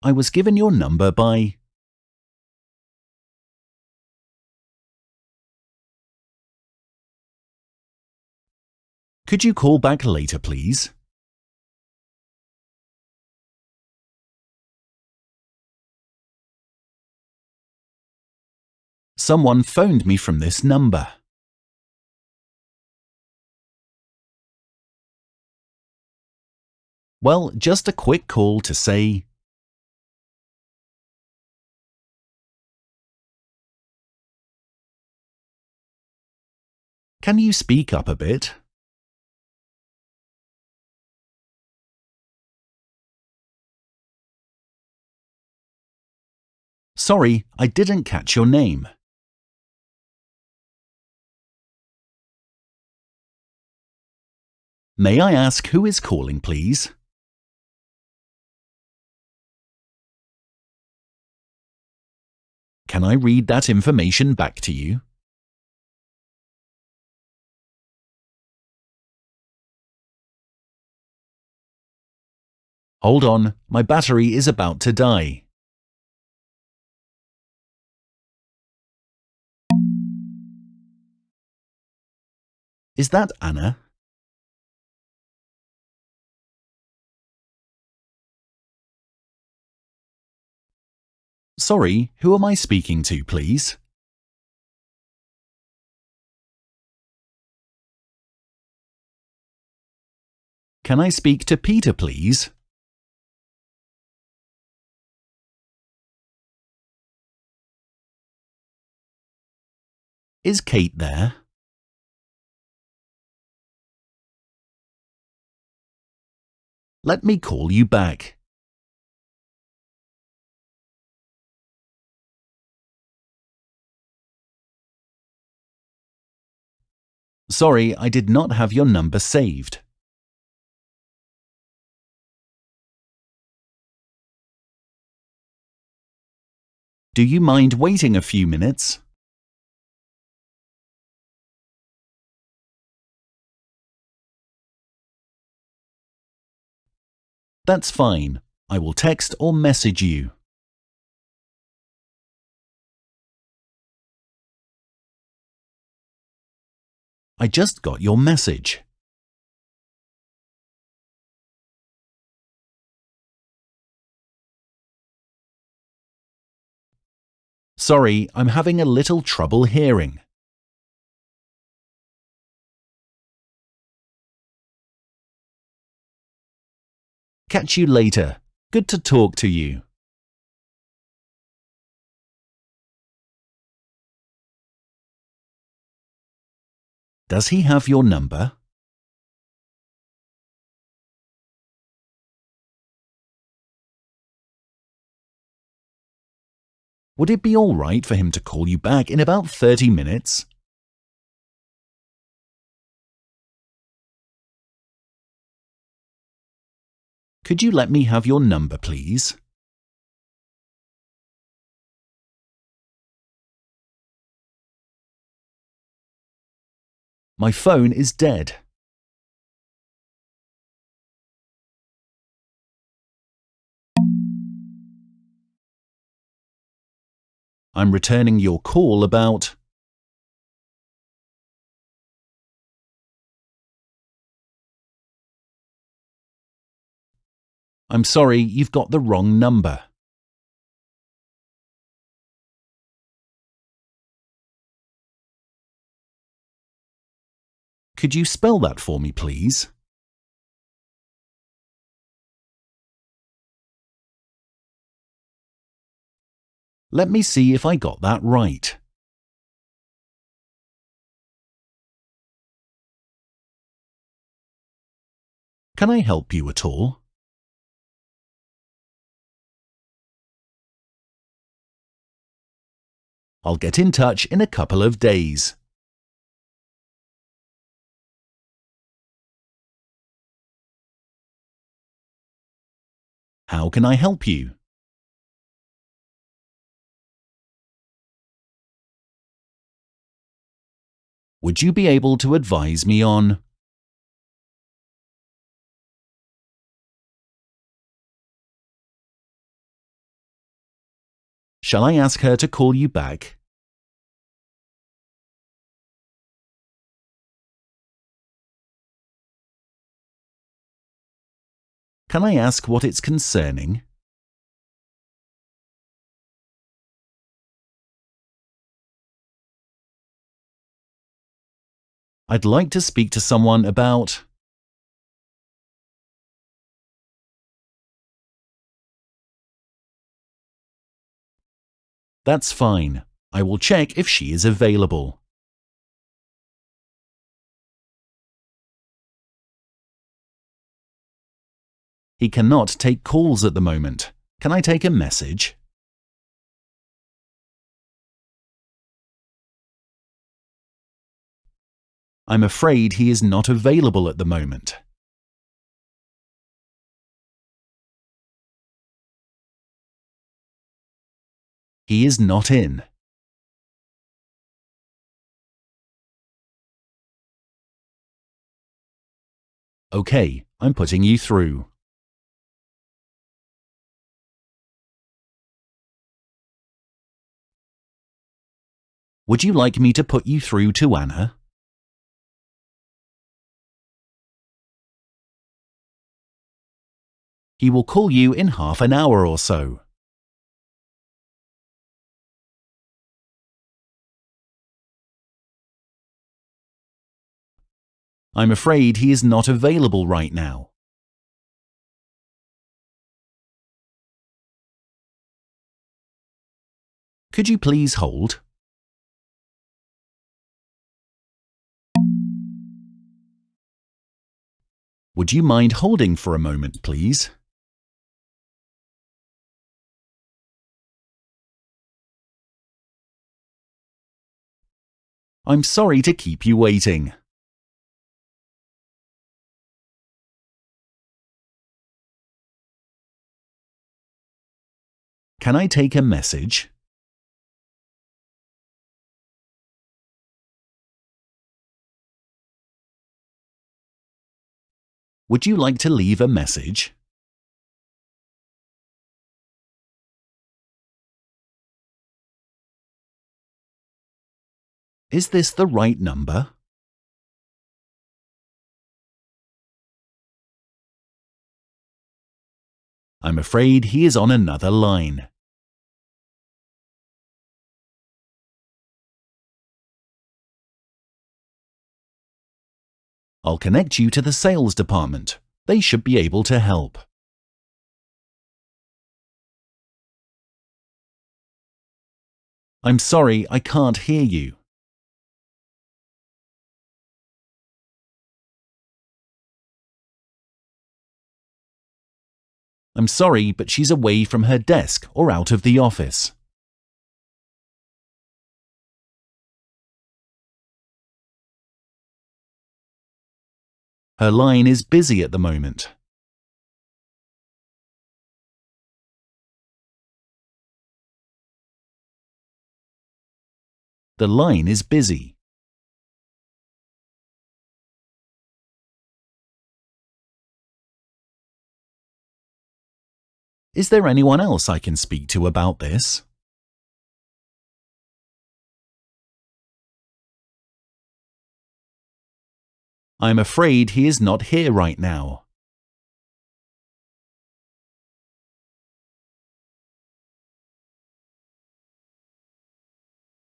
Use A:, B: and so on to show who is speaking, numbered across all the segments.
A: I was given your number by… Could you call back later, please? Someone phoned me from this number. Well, just a quick call to say… Can you speak up a bit? Sorry, I didn't catch your name. May I ask who is calling, please? Can I read that information back to you? Hold on, my battery is about to die. Is that Anna? Sorry, who am I speaking to, please? Can I speak to Peter, please? Is Kate there? Let me call you back. Sorry, I did not have your number saved. Do you mind waiting a few minutes? That's fine. I will text or message you. I just got your message. Sorry, I'm having a little trouble hearing. Catch you later. Good to talk to you. Does he have your number? Would it be all right for him to call you back in about 30 minutes? Could you let me have your number, please? My phone is dead. I'm returning your call about… I'm sorry, you've got the wrong number. Could you spell that for me, please? Let me see if I got that right. Can I help you at all? I'll get in touch in a couple of days. How can I help you? Would you be able to advise me on… Shall I ask her to call you back? Can I ask what it's concerning? I'd like to speak to someone about… That's fine. I will check if she is available. He cannot take calls at the moment. Can I take a message? I'm afraid he is not available at the moment. He is not in. Okay, I'm putting you through. Would you like me to put you through to Anna? He will call you in half an hour or so. I'm afraid he is not available right now. Could you please hold? Would you mind holding for a moment, please? I'm sorry to keep you waiting. Can I take a message? Would you like to leave a message? Is this the right number? I'm afraid he is on another line. I'll connect you to the sales department. They should be able to help. I'm sorry, I can't hear you. I'm sorry, but she's away from her desk or out of the office. Her line is busy at the moment. The line is busy. Is there anyone else I can speak to about this? I'm afraid he is not here right now.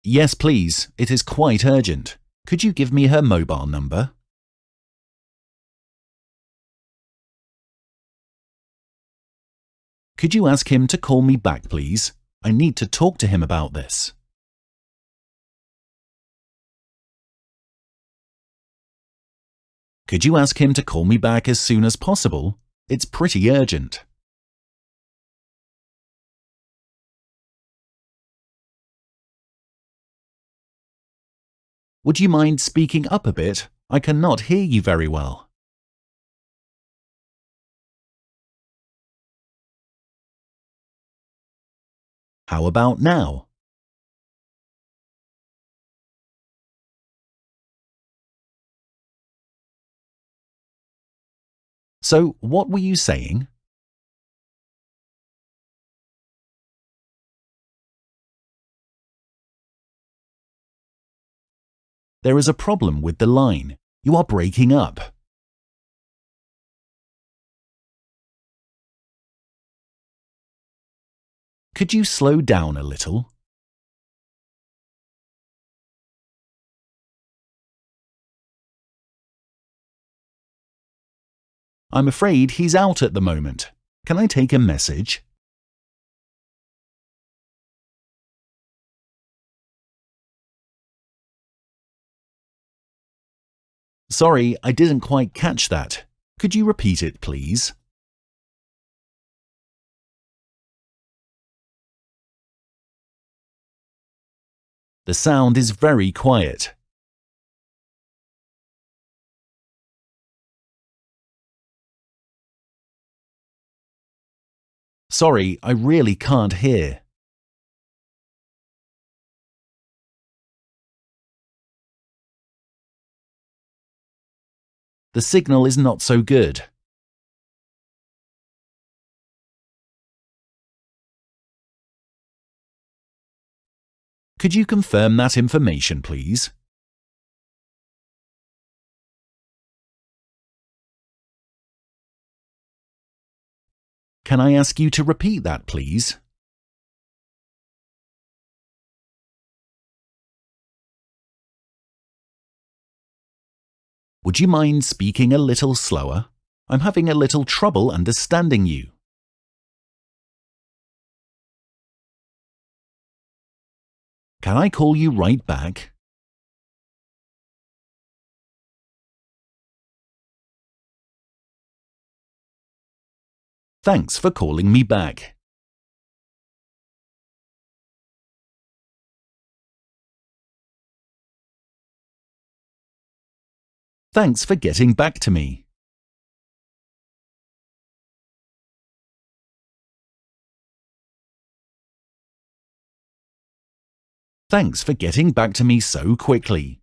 A: Yes, please. It is quite urgent. Could you give me her mobile number? Could you ask him to call me back, please? I need to talk to him about this. Could you ask him to call me back as soon as possible? It's pretty urgent. Would you mind speaking up a bit? I cannot hear you very well. How about now? So, what were you saying? There is a problem with the line. You are breaking up. Could you slow down a little? I'm afraid he's out at the moment. Can I take a message? Sorry, I didn't quite catch that. Could you repeat it, please? The sound is very quiet. Sorry, I really can't hear. The signal is not so good. Could you confirm that information, please? Can I ask you to repeat that, please? Would you mind speaking a little slower? I'm having a little trouble understanding you. Can I call you right back? Thanks for calling me back. Thanks for getting back to me. Thanks for getting back to me so quickly.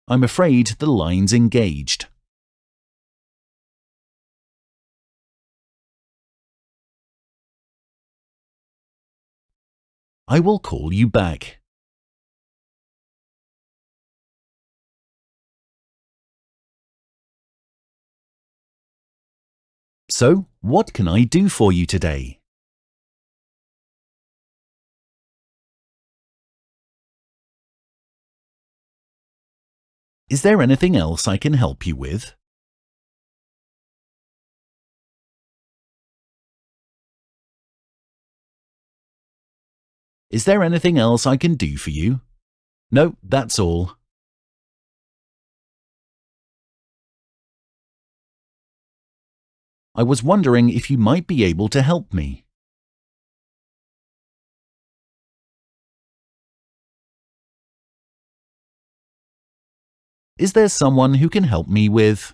A: I'm afraid the line's engaged. I will call you back. So, what can I do for you today? Is there anything else I can help you with? Is there anything else I can do for you? No, that's all. I was wondering if you might be able to help me. Is there someone who can help me with?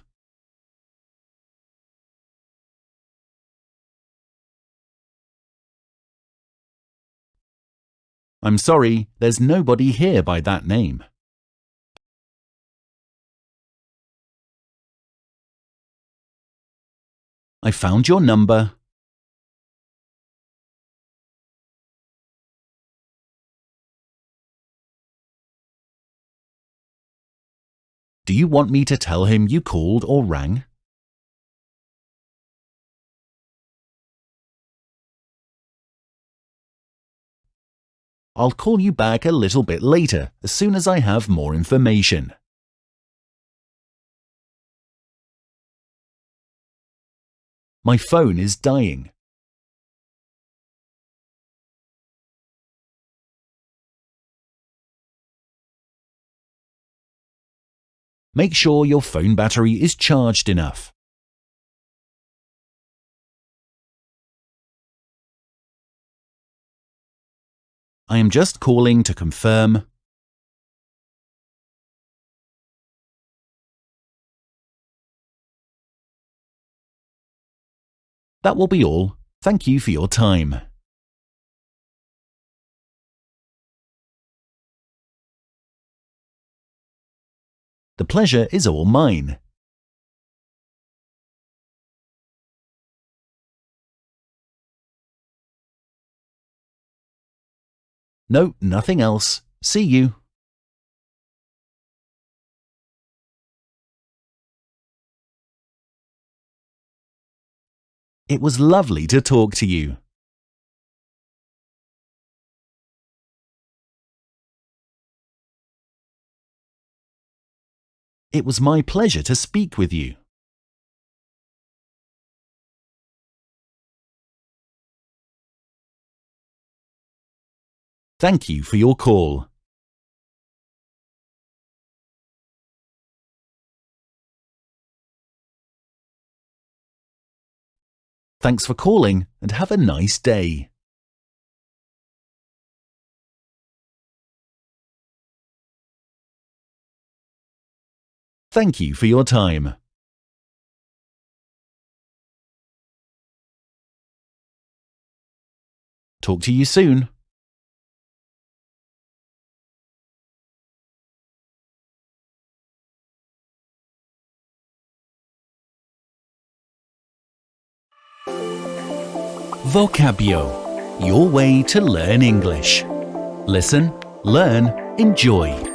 A: I'm sorry, there's nobody here by that name. I found your number. Do you want me to tell him you called or rang? I'll call you back a little bit later, as soon as I have more information. My phone is dying. Make sure your phone battery is charged enough. I am just calling to confirm. That will be all. Thank you for your time. The pleasure is all mine. No, nothing else. See you. It was lovely to talk to you. It was my pleasure to speak with you. Thank you for your call. Thanks for calling and have a nice day. Thank you for your time. Talk to you soon. VOCABjo, your way to learn English. Listen, learn, enjoy.